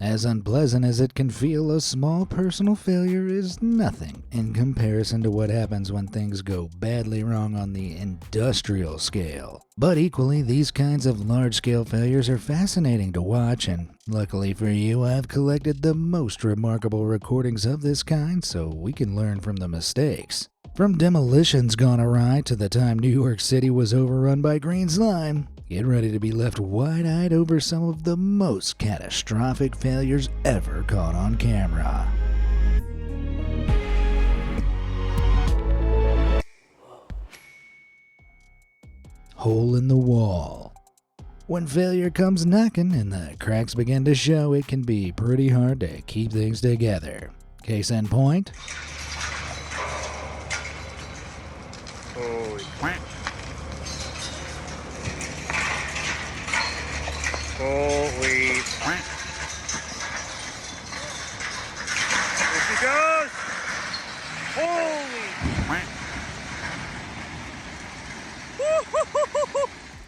As unpleasant as it can feel, a small personal failure is nothing in comparison to what happens when things go badly wrong on the industrial scale. But equally, these kinds of large-scale failures are fascinating to watch, and luckily for you, I've collected the most remarkable recordings of this kind so we can learn from the mistakes. From demolitions gone awry to the time New York City was overrun by green slime, get ready to be left wide-eyed over some of the most catastrophic failures ever caught on camera. Hole in the wall. When failure comes knocking and the cracks begin to show, it can be pretty hard to keep things together. Case in point. Holy crap. Holy crap. There she goes. Holy crap.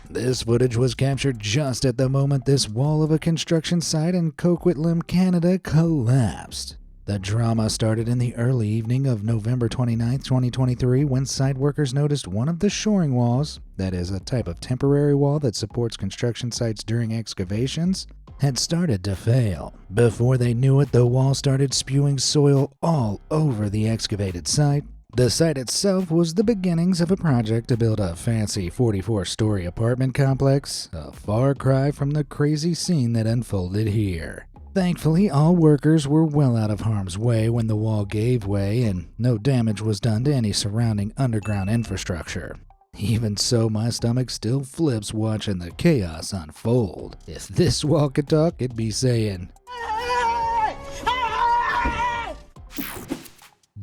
This footage was captured just at the moment this wall of a construction site in Coquitlam, Canada collapsed. The drama started in the early evening of November 29, 2023, when site workers noticed one of the shoring walls, that is a type of temporary wall that supports construction sites during excavations, had started to fail. Before they knew it, the wall started spewing soil all over the excavated site. The site itself was the beginnings of a project to build a fancy 44-story apartment complex, a far cry from the crazy scene that unfolded here. Thankfully, all workers were well out of harm's way when the wall gave way and no damage was done to any surrounding underground infrastructure. Even so, my stomach still flips watching the chaos unfold. If this wall could talk, it'd be saying,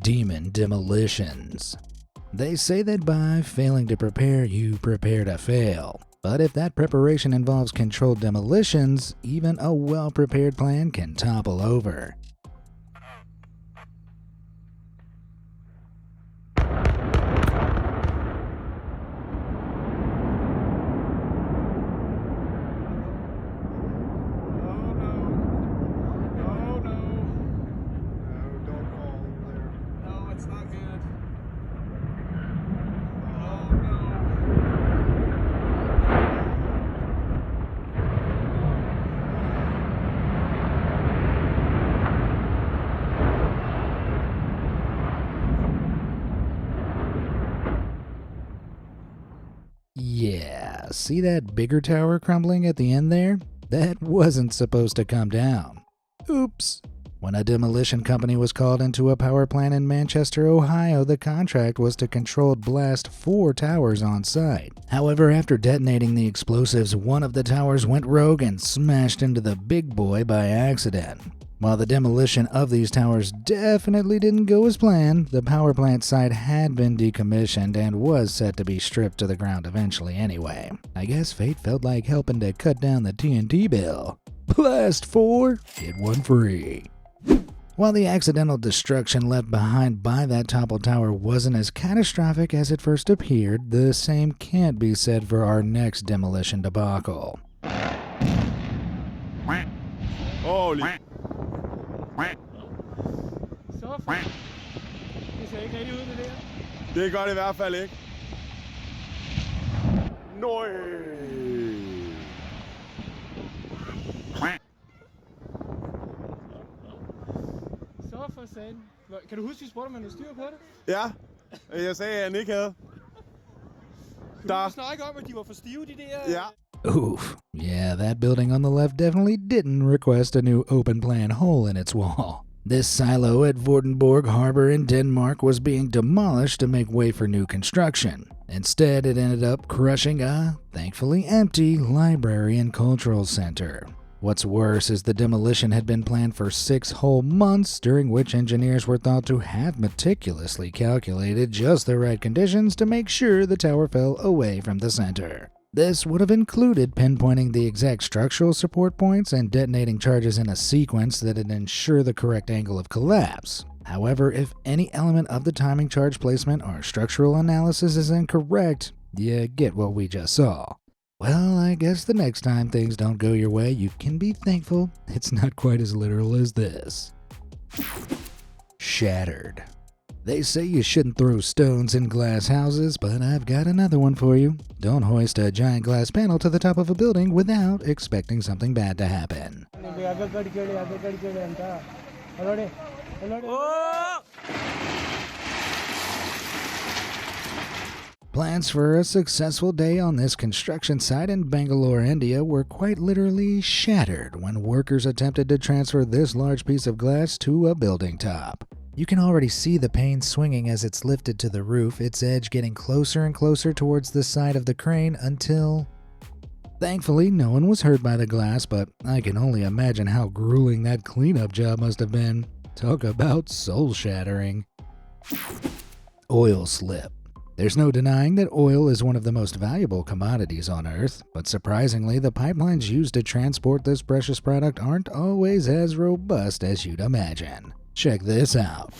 Demon demolitions. They say that by failing to prepare, you prepare to fail. But if that preparation involves controlled demolitions, even a well-prepared plan can topple over. Yeah, see that bigger tower crumbling at the end there? That wasn't supposed to come down. Oops. When a demolition company was called into a power plant in Manchester, Ohio, the contract was to controlled blast 4 towers on site. However, after detonating the explosives, one of the towers went rogue and smashed into the big boy by accident. While the demolition of these towers definitely didn't go as planned, the power plant site had been decommissioned and was set to be stripped to the ground eventually anyway. I guess fate felt like helping to cut down the TNT bill. Blast 4, get 1 free. While the accidental destruction left behind by that toppled tower wasn't as catastrophic as it first appeared, the same can't be said for our next demolition debacle. Holy. Så for... Det ser ikke rigtig ud, det der. Det gør det i hvert fald ikke. Nøj. Så for satan. Kan du huske, vi spurgte, om man havde styr på det? Ja, jeg sagde, at han ikke havde. Kunne du snakke om, at de var for stive, de der? Ja. Oof. Yeah, that building on the left definitely didn't request a new open-plan hole in its wall. This silo at Vordenborg Harbor in Denmark was being demolished to make way for new construction. Instead, it ended up crushing a, thankfully empty, library and cultural center. What's worse is the demolition had been planned for 6 whole months, during which engineers were thought to have meticulously calculated just the right conditions to make sure the tower fell away from the center. This would have included pinpointing the exact structural support points and detonating charges in a sequence that'd ensure the correct angle of collapse. However, if any element of the timing charge placement or structural analysis is incorrect, you get what we just saw. Well, I guess the next time things don't go your way, you can be thankful it's not quite as literal as this. Shattered. They say you shouldn't throw stones in glass houses, but I've got another one for you. Don't hoist a giant glass panel to the top of a building without expecting something bad to happen. Plans for a successful day on this construction site in Bangalore, India were quite literally shattered when workers attempted to transfer this large piece of glass to a building top. You can already see the pane swinging as it's lifted to the roof, its edge getting closer and closer towards the side of the crane until... Thankfully, no one was hurt by the glass, but I can only imagine how grueling that cleanup job must have been. Talk about soul-shattering. Oil slip. There's no denying that oil is one of the most valuable commodities on Earth, but surprisingly, the pipelines used to transport this precious product aren't always as robust as you'd imagine. Check this out.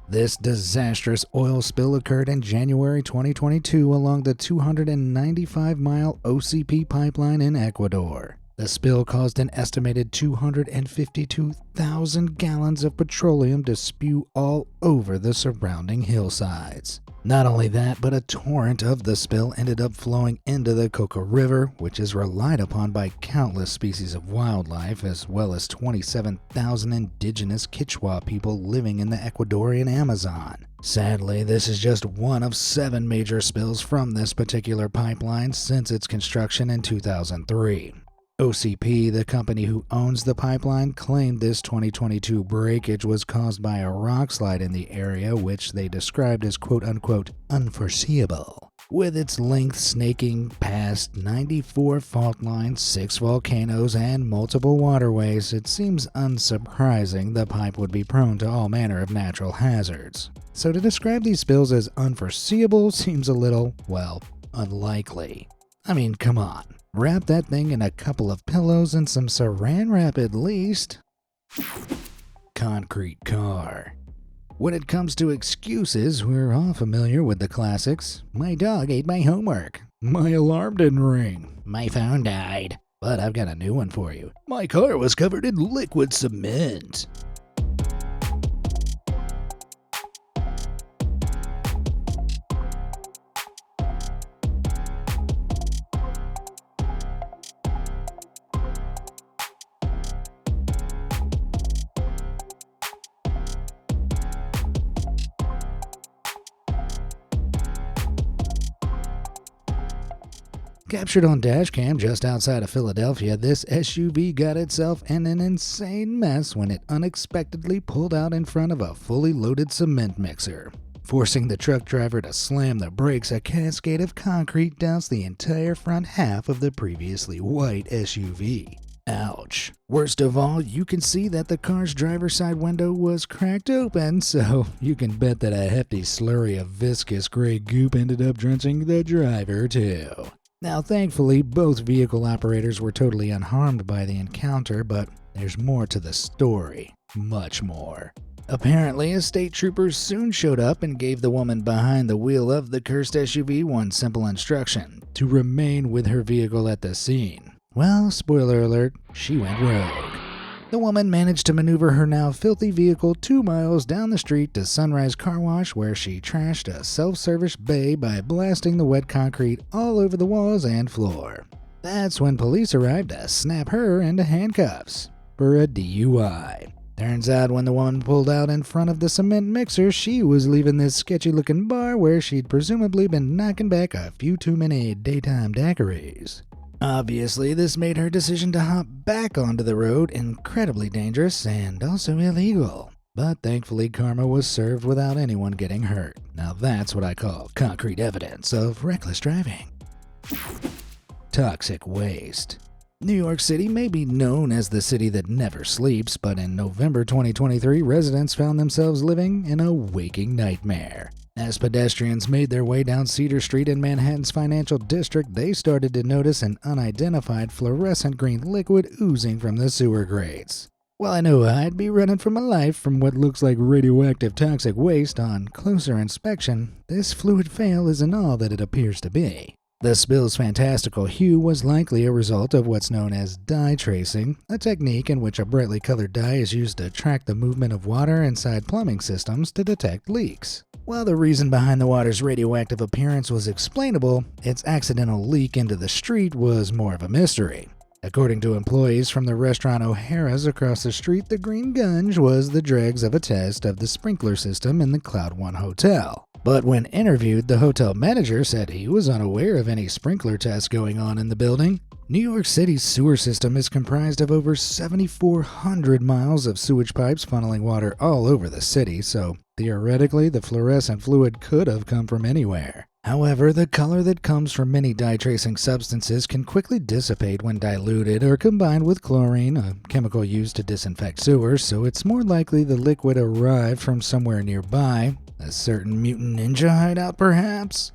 This disastrous oil spill occurred in January 2022 along the 295-mile OCP pipeline in Ecuador. The spill caused an estimated 252,000 gallons of petroleum to spew all over the surrounding hillsides. Not only that, but a torrent of the spill ended up flowing into the Coca River, which is relied upon by countless species of wildlife, as well as 27,000 indigenous Quechua people living in the Ecuadorian Amazon. Sadly, this is just one of 7 major spills from this particular pipeline since its construction in 2003. OCP, the company who owns the pipeline, claimed this 2022 breakage was caused by a rock slide in the area, which they described as quote-unquote unforeseeable. With its length snaking past 94 fault lines, 6 volcanoes, and multiple waterways, it seems unsurprising the pipe would be prone to all manner of natural hazards. So to describe these spills as unforeseeable seems a little, well, unlikely. I mean, come on. Wrap that thing in a couple of pillows and some saran wrap at least. Concrete car. When it comes to excuses, we're all familiar with the classics. My dog ate my homework. My alarm didn't ring. My phone died. But I've got a new one for you. My car was covered in liquid cement. Captured on dashcam just outside of Philadelphia, this SUV got itself in an insane mess when it unexpectedly pulled out in front of a fully loaded cement mixer. Forcing the truck driver to slam the brakes, a cascade of concrete doused the entire front half of the previously white SUV. Ouch. Worst of all, you can see that the car's driver's side window was cracked open, so you can bet that a hefty slurry of viscous gray goop ended up drenching the driver too. Now, thankfully, both vehicle operators were totally unharmed by the encounter, but there's more to the story. Much more. Apparently, a state trooper soon showed up and gave the woman behind the wheel of the cursed SUV one simple instruction: to remain with her vehicle at the scene. Well, spoiler alert, she went rogue. The woman managed to maneuver her now filthy vehicle 2 miles down the street to Sunrise Car Wash, where she trashed a self-service bay by blasting the wet concrete all over the walls and floor. That's when police arrived to snap her into handcuffs for a DUI. Turns out when the woman pulled out in front of the cement mixer, she was leaving this sketchy-looking bar where she'd presumably been knocking back a few too many daytime daiquiris. Obviously, this made her decision to hop back onto the road incredibly dangerous and also illegal. But thankfully, karma was served without anyone getting hurt. Now that's what I call concrete evidence of reckless driving. Toxic waste. New York City may be known as the city that never sleeps, but in November 2023, residents found themselves living in a waking nightmare. As pedestrians made their way down Cedar Street in Manhattan's financial district, they started to notice an unidentified fluorescent green liquid oozing from the sewer grates. Well, I knew I'd be running for my life from what looks like radioactive toxic waste. On closer inspection, this fluid veil isn't all that it appears to be. The spill's fantastical hue was likely a result of what's known as dye tracing, a technique in which a brightly colored dye is used to track the movement of water inside plumbing systems to detect leaks. While the reason behind the water's radioactive appearance was explainable, its accidental leak into the street was more of a mystery. According to employees from the restaurant O'Hara's across the street, the green gunge was the dregs of a test of the sprinkler system in the Cloud One Hotel. But when interviewed, the hotel manager said he was unaware of any sprinkler tests going on in the building. New York City's sewer system is comprised of over 7,400 miles of sewage pipes funneling water all over the city, so theoretically the fluorescent fluid could have come from anywhere. However, the color that comes from many dye-tracing substances can quickly dissipate when diluted or combined with chlorine, a chemical used to disinfect sewers, so it's more likely the liquid arrived from somewhere nearby, a certain mutant ninja hideout perhaps?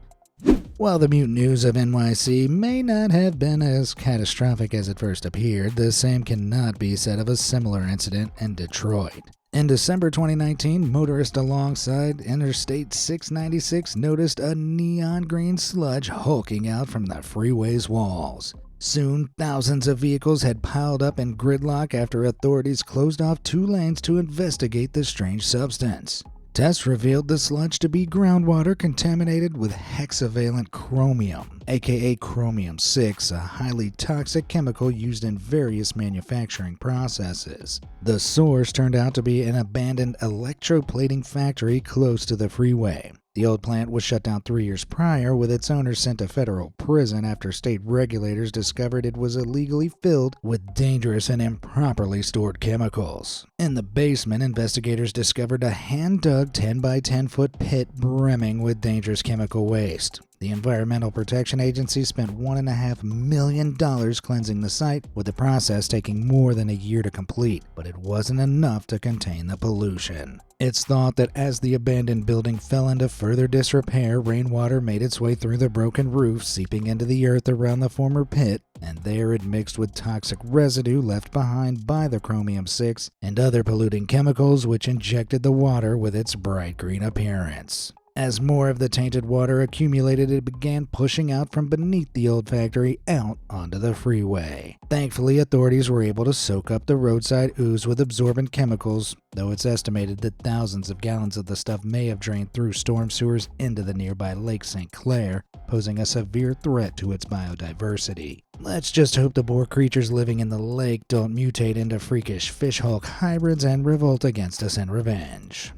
While the mutant news of NYC may not have been as catastrophic as it first appeared, the same cannot be said of a similar incident in Detroit. In December 2019, motorists alongside Interstate 696 noticed a neon green sludge hulking out from the freeway's walls. Soon, thousands of vehicles had piled up in gridlock after authorities closed off 2 lanes to investigate the strange substance. Tests revealed the sludge to be groundwater contaminated with hexavalent chromium, aka chromium-6, a highly toxic chemical used in various manufacturing processes. The source turned out to be an abandoned electroplating factory close to the freeway. The old plant was shut down 3 years prior, with its owner sent to federal prison after state regulators discovered it was illegally filled with dangerous and improperly stored chemicals. In the basement, investigators discovered a hand-dug 10 by 10 foot pit brimming with dangerous chemical waste. The Environmental Protection Agency spent $1.5 million cleansing the site, with the process taking more than a year to complete, but it wasn't enough to contain the pollution. It's thought that as the abandoned building fell into further disrepair, rainwater made its way through the broken roof, seeping into the earth around the former pit, and there it mixed with toxic residue left behind by the chromium-6 and other polluting chemicals, which injected the water with its bright green appearance. As more of the tainted water accumulated, it began pushing out from beneath the old factory out onto the freeway. Thankfully, authorities were able to soak up the roadside ooze with absorbent chemicals, though it's estimated that thousands of gallons of the stuff may have drained through storm sewers into the nearby Lake St. Clair, posing a severe threat to its biodiversity. Let's just hope the poor creatures living in the lake don't mutate into freakish fish-hulk hybrids and revolt against us in revenge.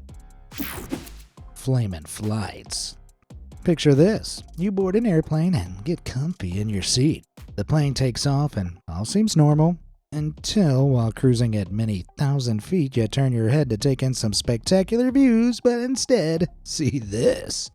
Flamin' flights. Picture this. You board an airplane and get comfy in your seat. The plane takes off and all seems normal, until while cruising at many thousand feet you turn your head to take in some spectacular views, but instead see this.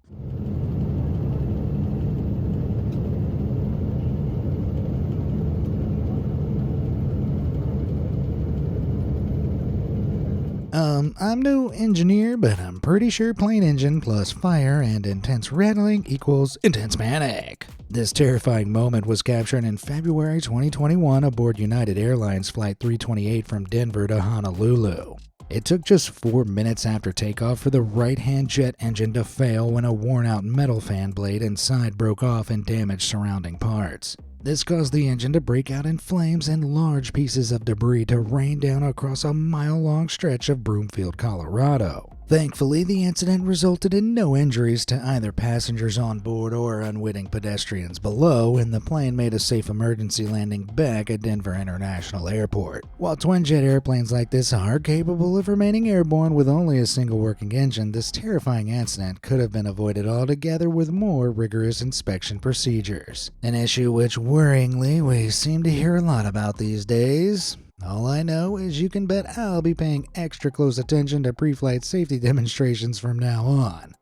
I'm no engineer, but I'm pretty sure plane engine plus fire and intense rattling equals intense panic. This terrifying moment was captured in February 2021 aboard United Airlines Flight 328 from Denver to Honolulu. It took just 4 minutes after takeoff for the right-hand jet engine to fail when a worn-out metal fan blade inside broke off and damaged surrounding parts. This caused the engine to break out in flames and large pieces of debris to rain down across a mile-long stretch of Broomfield, Colorado. Thankfully, the incident resulted in no injuries to either passengers on board or unwitting pedestrians below, and the plane made a safe emergency landing back at Denver International Airport. While twin-jet airplanes like this are capable of remaining airborne with only a single working engine, this terrifying incident could have been avoided altogether with more rigorous inspection procedures. An issue which, worryingly, we seem to hear a lot about these days. All I know is you can bet I'll be paying extra close attention to pre-flight safety demonstrations from now on.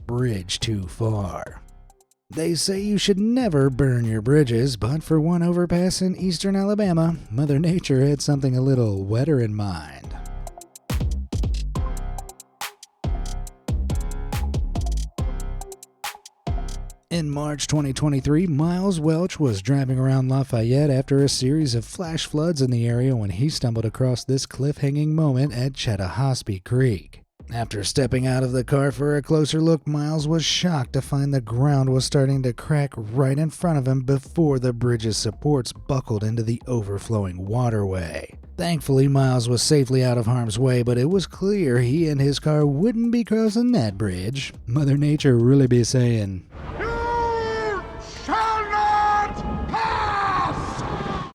Bridge too far. They say you should never burn your bridges, but for one overpass in eastern Alabama, Mother Nature had something a little wetter in mind. In March 2023, Miles Welch was driving around Lafayette after a series of flash floods in the area when he stumbled across this cliff-hanging moment at Chattahoochee Creek. After stepping out of the car for a closer look, Miles was shocked to find the ground was starting to crack right in front of him before the bridge's supports buckled into the overflowing waterway. Thankfully, Miles was safely out of harm's way, but it was clear he and his car wouldn't be crossing that bridge. Mother Nature really be saying,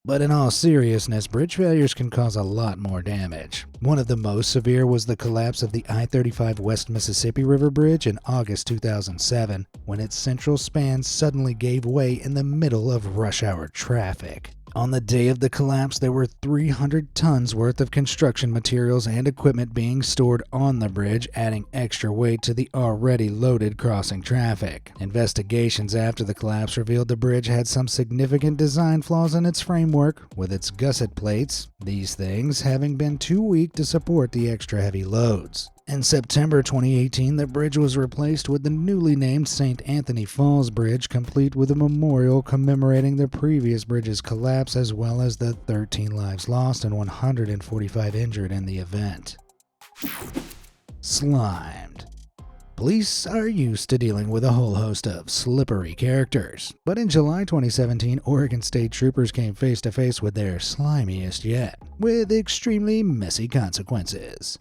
but in all seriousness, bridge failures can cause a lot more damage. One of the most severe was the collapse of the I-35 West Mississippi River Bridge in August 2007, when its central span suddenly gave way in the middle of rush hour traffic. On the day of the collapse, there were 300 tons worth of construction materials and equipment being stored on the bridge, adding extra weight to the already loaded crossing traffic. Investigations after the collapse revealed the bridge had some significant design flaws in its framework, with its gusset plates, these things having been too weak to support the extra heavy loads. In September 2018, the bridge was replaced with the newly named St. Anthony Falls Bridge, complete with a memorial commemorating the previous bridge's collapse, as well as the 13 lives lost and 145 injured in the event. Slimed. Police are used to dealing with a whole host of slippery characters, but in July 2017, Oregon State Troopers came face to face with their slimiest yet, with extremely messy consequences.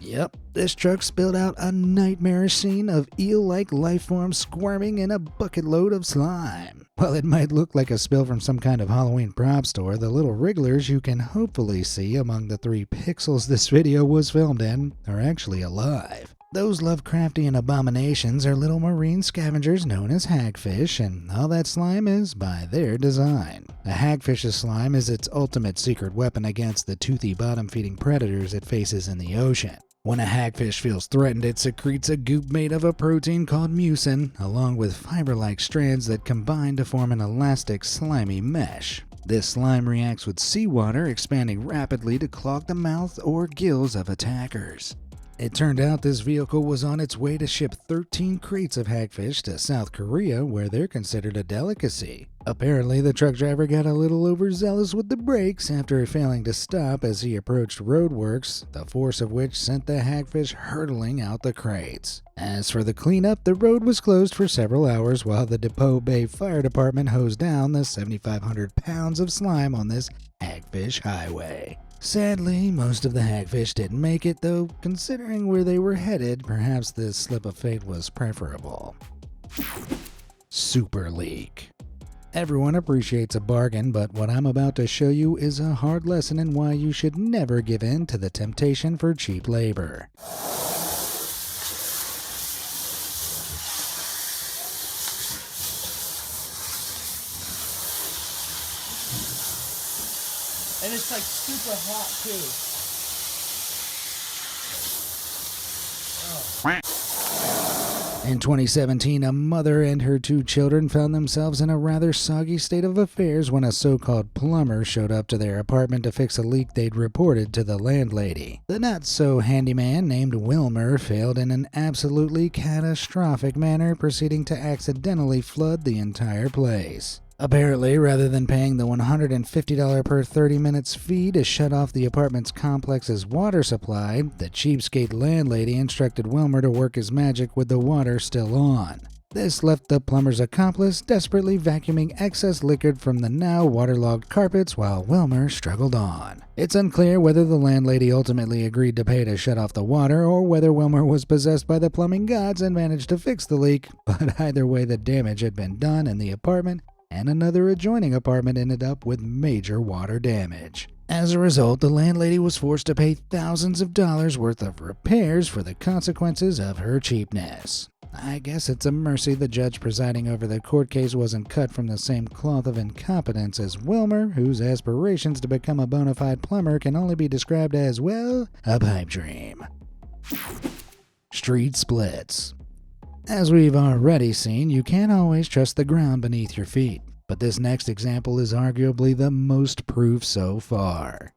Yep, this truck spilled out a nightmarish scene of eel-like lifeforms squirming in a bucket load of slime. While it might look like a spill from some kind of Halloween prop store, the little wrigglers you can hopefully see among the 3 pixels this video was filmed in are actually alive. Those Lovecraftian abominations are little marine scavengers known as hagfish, and all that slime is by their design. A hagfish's slime is its ultimate secret weapon against the toothy bottom-feeding predators it faces in the ocean. When a hagfish feels threatened, it secretes a goop made of a protein called mucin, along with fiber-like strands that combine to form an elastic, slimy mesh. This slime reacts with seawater, expanding rapidly to clog the mouth or gills of attackers. It turned out this vehicle was on its way to ship 13 crates of hagfish to South Korea, where they're considered a delicacy. Apparently, the truck driver got a little overzealous with the brakes after failing to stop as he approached roadworks, the force of which sent the hagfish hurtling out the crates. As for the cleanup, the road was closed for several hours while the Depot Bay Fire Department hosed down the 7,500 pounds of slime on this hagfish highway. Sadly, most of the hagfish didn't make it, though considering where they were headed, perhaps this slip of fate was preferable. Super leak. Everyone appreciates a bargain, but what I'm about to show you is a hard lesson in why you should never give in to the temptation for cheap labor. And it's like super hot too. In 2017, a mother and her 2 children found themselves in a rather soggy state of affairs when a so-called plumber showed up to their apartment to fix a leak they'd reported to the landlady. The not-so-handyman named Wilmer failed in an absolutely catastrophic manner, proceeding to accidentally flood the entire place. Apparently, rather than paying the $150 per 30 minutes fee to shut off the apartment's complex's water supply, the cheapskate landlady instructed Wilmer to work his magic with the water still on. This left the plumber's accomplice desperately vacuuming excess liquid from the now waterlogged carpets while Wilmer struggled on. It's unclear whether the landlady ultimately agreed to pay to shut off the water or whether Wilmer was possessed by the plumbing gods and managed to fix the leak, but either way the damage had been done and the apartment and another adjoining apartment ended up with major water damage. As a result, the landlady was forced to pay thousands of dollars worth of repairs for the consequences of her cheapness. I guess it's a mercy the judge presiding over the court case wasn't cut from the same cloth of incompetence as Wilmer, whose aspirations to become a bona fide plumber can only be described as, well, a pipe dream. Street splits. As we've already seen, you can't always trust the ground beneath your feet. But this next example is arguably the most proof so far.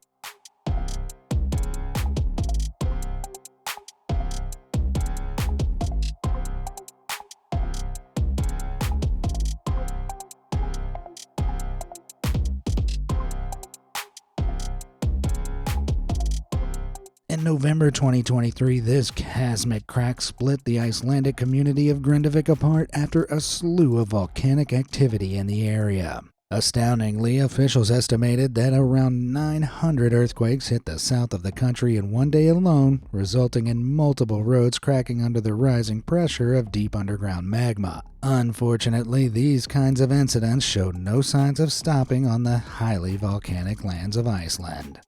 In November 2023, this seismic crack split the Icelandic community of Grindavik apart after a slew of volcanic activity in the area. Astoundingly, officials estimated that around 900 earthquakes hit the south of the country in one day alone, resulting in multiple roads cracking under the rising pressure of deep underground magma. Unfortunately, these kinds of incidents showed no signs of stopping on the highly volcanic lands of Iceland.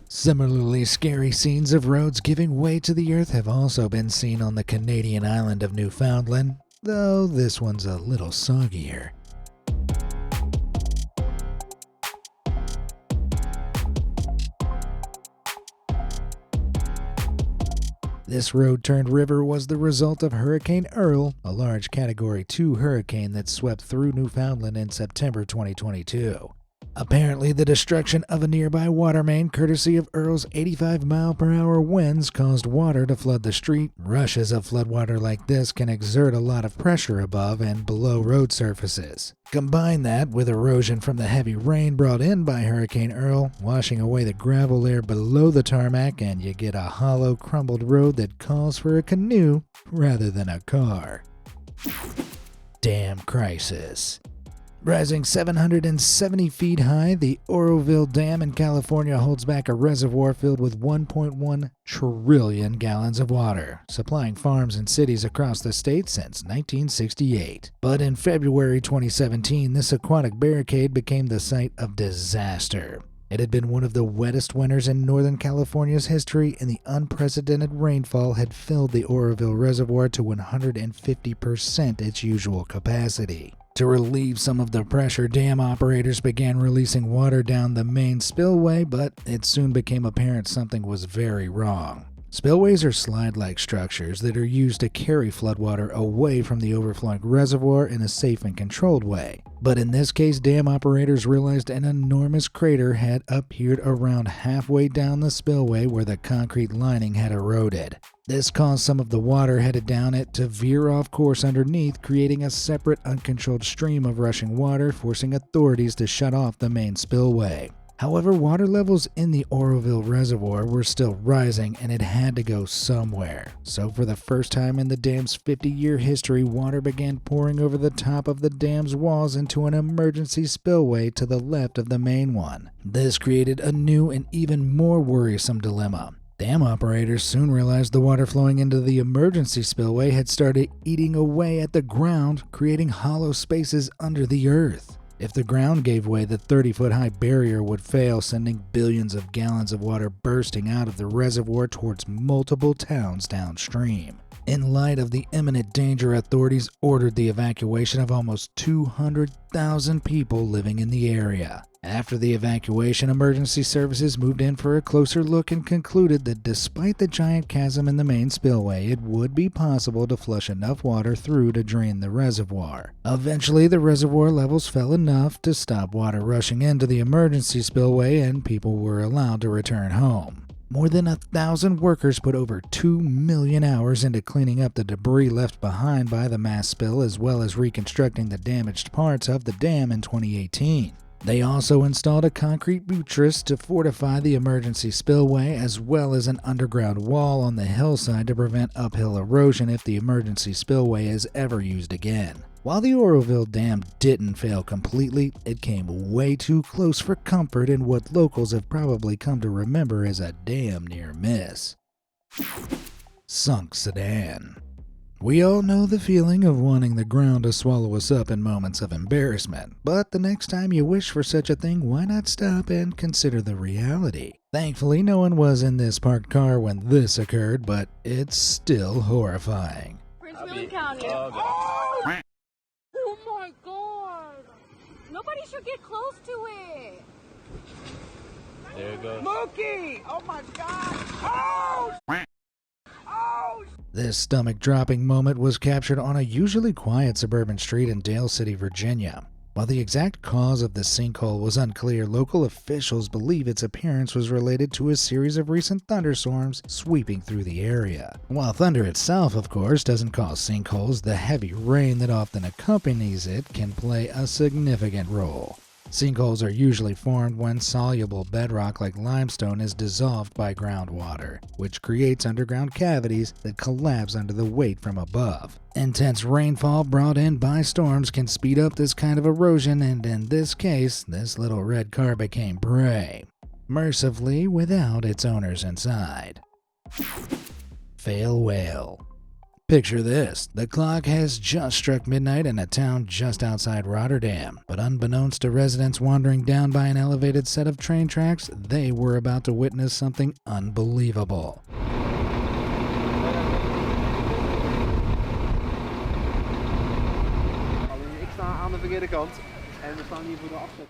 Similarly scary scenes of roads giving way to the earth have also been seen on the Canadian island of Newfoundland, though this one's a little soggier. This road-turned river was the result of Hurricane Earl, a large Category 2 hurricane that swept through Newfoundland in September 2022. Apparently, the destruction of a nearby water main courtesy of Earl's 85-mile-per-hour winds caused water to flood the street. Rushes of floodwater like this can exert a lot of pressure above and below road surfaces. Combine that with erosion from the heavy rain brought in by Hurricane Earl, washing away the gravel layer below the tarmac, and you get a hollow, crumbled road that calls for a canoe rather than a car. Dam crisis. Rising 770 feet high, the Oroville Dam in California holds back a reservoir filled with 1.1 trillion gallons of water, supplying farms and cities across the state since 1968. But in February 2017, this aquatic barricade became the site of disaster. It had been one of the wettest winters in Northern California's history, and the unprecedented rainfall had filled the Oroville Reservoir to 150% its usual capacity. To relieve some of the pressure, dam operators began releasing water down the main spillway, but it soon became apparent something was very wrong. Spillways are slide-like structures that are used to carry floodwater away from the overflowing reservoir in a safe and controlled way. But in this case, dam operators realized an enormous crater had appeared around halfway down the spillway where the concrete lining had eroded. This caused some of the water headed down it to veer off course underneath, creating a separate uncontrolled stream of rushing water, forcing authorities to shut off the main spillway. However, water levels in the Oroville Reservoir were still rising, and it had to go somewhere. So for the first time in the dam's 50-year history, water began pouring over the top of the dam's walls into an emergency spillway to the left of the main one. This created a new and even more worrisome dilemma. Dam operators soon realized the water flowing into the emergency spillway had started eating away at the ground, creating hollow spaces under the earth. If the ground gave way, the 30-foot-high barrier would fail, sending billions of gallons of water bursting out of the reservoir towards multiple towns downstream. In light of the imminent danger, authorities ordered the evacuation of almost 200,000 people living in the area. After the evacuation, emergency services moved in for a closer look and concluded that despite the giant chasm in the main spillway, it would be possible to flush enough water through to drain the reservoir. Eventually, the reservoir levels fell enough to stop water rushing into the emergency spillway, and people were allowed to return home. More than 1,000 workers put over 2 million hours into cleaning up the debris left behind by the mass spill, as well as reconstructing the damaged parts of the dam in 2018. They also installed a concrete buttress to fortify the emergency spillway, as well as an underground wall on the hillside to prevent uphill erosion if the emergency spillway is ever used again. While the Oroville Dam didn't fail completely, it came way too close for comfort in what locals have probably come to remember as a damn near miss. Sunk sedan. We all know the feeling of wanting the ground to swallow us up in moments of embarrassment, but the next time you wish for such a thing, why not stop and consider the reality? Thankfully, no one was in this parked car when this occurred, but it's still horrifying. Prince William County. Oh! Oh my god! Nobody should get close to it! There it goes. Mookie! Oh my god! Oh! Oh! This stomach-dropping moment was captured on a usually quiet suburban street in Dale City, Virginia. While the exact cause of the sinkhole was unclear, local officials believe its appearance was related to a series of recent thunderstorms sweeping through the area. While thunder itself, of course, doesn't cause sinkholes, the heavy rain that often accompanies it can play a significant role. Sinkholes are usually formed when soluble bedrock like limestone is dissolved by groundwater, which creates underground cavities that collapse under the weight from above. Intense rainfall brought in by storms can speed up this kind of erosion, and in this case, this little red car became prey, mercifully without its owners inside. Fail whale. Picture this, the clock has just struck midnight in a town just outside Rotterdam, but unbeknownst to residents wandering down by an elevated set of train tracks, they were about to witness something unbelievable.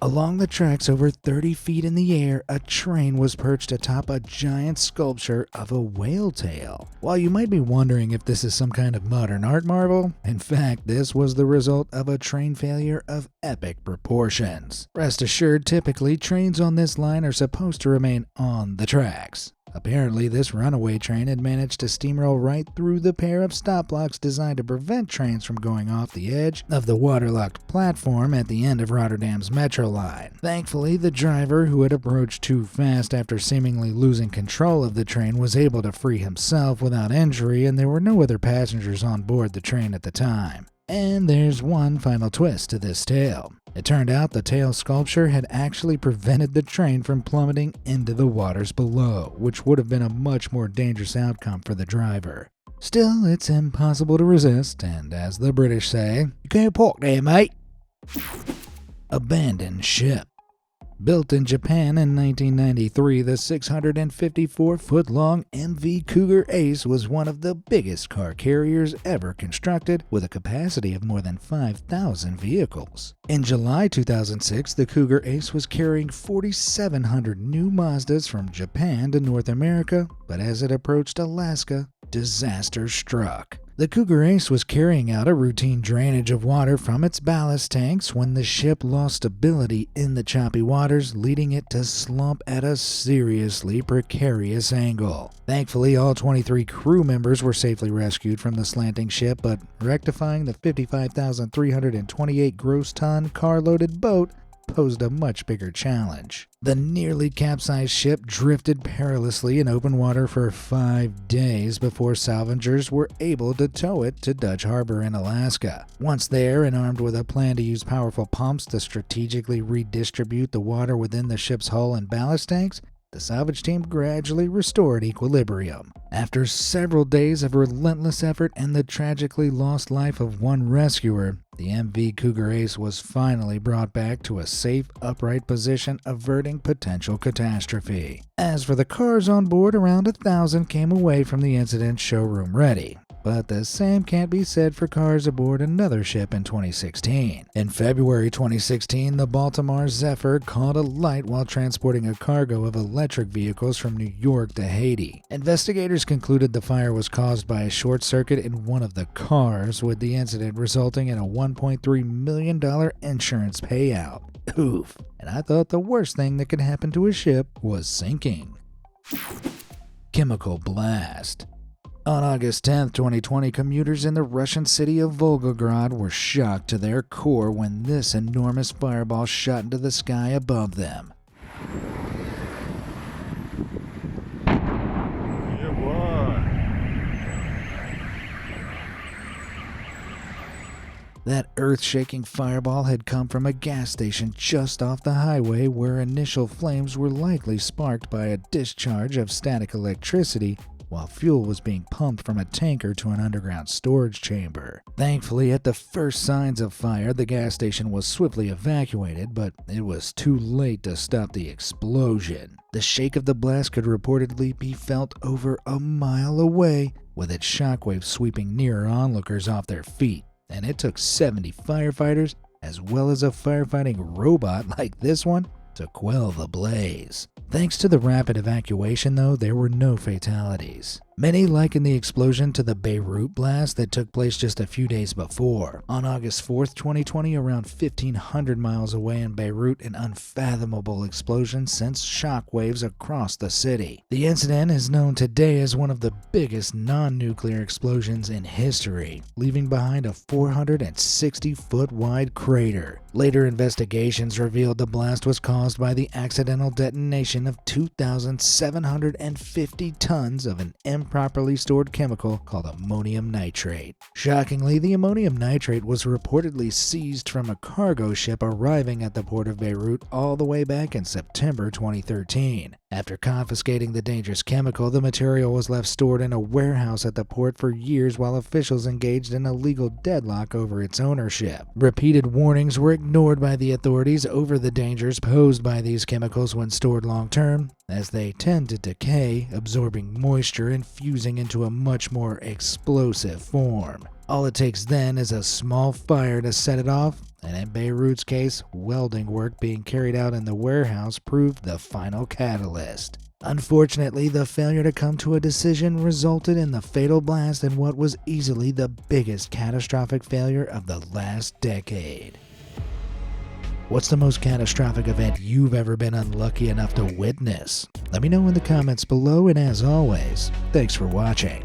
Along the tracks over 30 feet in the air, a train was perched atop a giant sculpture of a whale tail. While you might be wondering if this is some kind of modern art marvel, in fact, this was the result of a train failure of epic proportions. Rest assured, typically, trains on this line are supposed to remain on the tracks. Apparently, this runaway train had managed to steamroll right through the pair of stop blocks designed to prevent trains from going off the edge of the waterlogged platform at the end of Rotterdam's metro line. Thankfully, the driver, who had approached too fast after seemingly losing control of the train, was able to free himself without injury, and there were no other passengers on board the train at the time. And there's one final twist to this tale. It turned out the tail sculpture had actually prevented the train from plummeting into the waters below, which would have been a much more dangerous outcome for the driver. Still, it's impossible to resist, and as the British say, "You can't park there, mate." Abandoned ship. Built in Japan in 1993, the 654-foot-long MV Cougar Ace was one of the biggest car carriers ever constructed, with a capacity of more than 5,000 vehicles. In July 2006, the Cougar Ace was carrying 4,700 new Mazdas from Japan to North America, but as it approached Alaska, disaster struck. The Cougar Ace was carrying out a routine drainage of water from its ballast tanks when the ship lost stability in the choppy waters, leading it to slump at a seriously precarious angle. Thankfully, all 23 crew members were safely rescued from the slanting ship, but rectifying the 55,328 gross ton car-loaded boat posed a much bigger challenge. The nearly capsized ship drifted perilously in open water for 5 days before salvagers were able to tow it to Dutch Harbor in Alaska. Once there and armed with a plan to use powerful pumps to strategically redistribute the water within the ship's hull and ballast tanks, the salvage team gradually restored equilibrium. After several days of relentless effort and the tragically lost life of one rescuer, the MV Cougar Ace was finally brought back to a safe, upright position, averting potential catastrophe. As for the cars on board, around 1,000 came away from the incident showroom ready. But the same can't be said for cars aboard another ship in 2016. In February 2016, the Baltimore Zephyr caught alight while transporting a cargo of electric vehicles from New York to Haiti. Investigators concluded the fire was caused by a short circuit in one of the cars, with the incident resulting in a $1.3 million insurance payout. Oof. And I thought the worst thing that could happen to a ship was sinking. Chemical blast. On August 10, 2020, commuters in the Russian city of Volgograd were shocked to their core when this enormous fireball shot into the sky above them. That earth-shaking fireball had come from a gas station just off the highway, where initial flames were likely sparked by a discharge of static electricity while fuel was being pumped from a tanker to an underground storage chamber. Thankfully, at the first signs of fire, the gas station was swiftly evacuated, but it was too late to stop the explosion. The shake of the blast could reportedly be felt over a mile away, with its shockwaves sweeping nearer onlookers off their feet, and it took 70 firefighters, as well as a firefighting robot like this one, to quell the blaze. Thanks to the rapid evacuation, though, there were no fatalities. Many liken the explosion to the Beirut blast that took place just a few days before. On August 4th, 2020, around 1,500 miles away in Beirut, an unfathomable explosion sent shockwaves across the city. The incident is known today as one of the biggest non-nuclear explosions in history, leaving behind a 460-foot wide crater. Later investigations revealed the blast was caused by the accidental detonation of 2,750 tons of an improperly stored chemical called ammonium nitrate. Shockingly, the ammonium nitrate was reportedly seized from a cargo ship arriving at the port of Beirut all the way back in September 2013. After confiscating the dangerous chemical, the material was left stored in a warehouse at the port for years while officials engaged in a legal deadlock over its ownership. Repeated warnings were ignored by the authorities over the dangers posed by these chemicals when stored long-term, as they tend to decay, absorbing moisture and fusing into a much more explosive form. All it takes then is a small fire to set it off, and in Beirut's case, welding work being carried out in the warehouse proved the final catalyst. Unfortunately, the failure to come to a decision resulted in the fatal blast in what was easily the biggest catastrophic failure of the last decade. What's the most catastrophic event you've ever been unlucky enough to witness? Let me know in the comments below, and as always, thanks for watching.